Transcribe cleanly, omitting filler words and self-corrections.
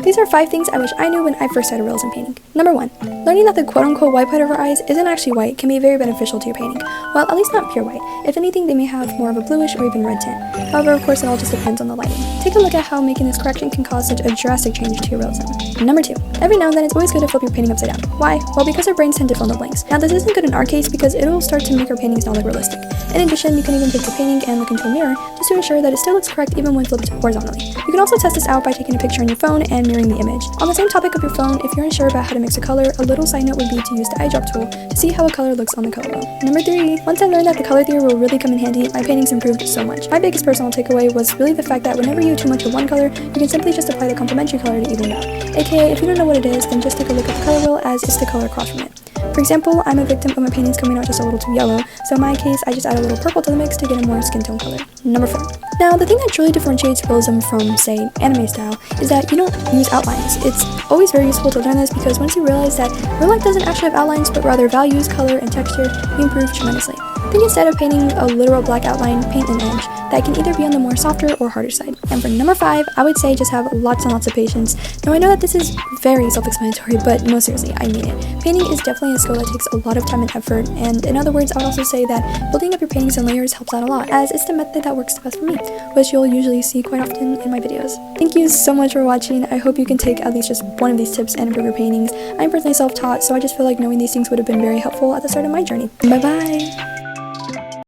These are 5 things I wish I knew when I first started realism painting. Number 1. Learning that the quote-unquote white part of our eyes isn't actually white can be very beneficial to your painting. Well, at least not pure white. If anything, they may have more of a bluish or even red tint. However, of course, it all just depends on the lighting. Take a look at how making this correction can cause such a drastic change to your realism. Number 2. Every now and then, it's always good to flip your painting upside down. Why? Well, because our brains tend to fill in the blanks. Now, this isn't good in our case because it will start to make our paintings not look realistic. In addition, you can even take your painting and look into a mirror just to ensure that it still looks correct even when flipped horizontally. You can also test this out by taking a picture on your phone and mirroring the image. On the same topic of your phone, if you're unsure about how to mix a color, a little side note would be to use the eyedrop tool to see how a color looks on the color wheel. Number 3. Once I learned that the color theory will really come in handy, my paintings improved so much. My biggest personal takeaway was really the fact that whenever you have too much of one color, you can simply just apply the complementary color to even it out. AKA, if you don't know what it is, then just take a look at the color wheel as it's the color across from it. For example, I'm a victim of my paintings coming out just a little too yellow, so in my case, I just add a little purple to the mix to get a more skin tone color. Number 4. Now, the thing that truly differentiates realism from, say, anime style is that you don't use outlines. It's always very useful to learn this because once you realize that real life doesn't actually have outlines but rather values, color, and texture, you improve tremendously. Think instead of painting a literal black outline, paint an edge that can either be on the more softer or harder side. And for number 5, I would say just have lots and lots of patience. Now I know that this is very self-explanatory, but no, seriously, I mean it. Painting is definitely a skill that takes a lot of time and effort, and in other words, I would also say that building up your paintings in layers helps out a lot, as it's the method that works the best for me, which you'll usually see quite often in my videos. Thank you so much for watching. I hope you can take at least just one of these tips and improve your paintings. I'm personally self-taught, so I just feel like knowing these things would have been very helpful at the start of my journey. Bye bye!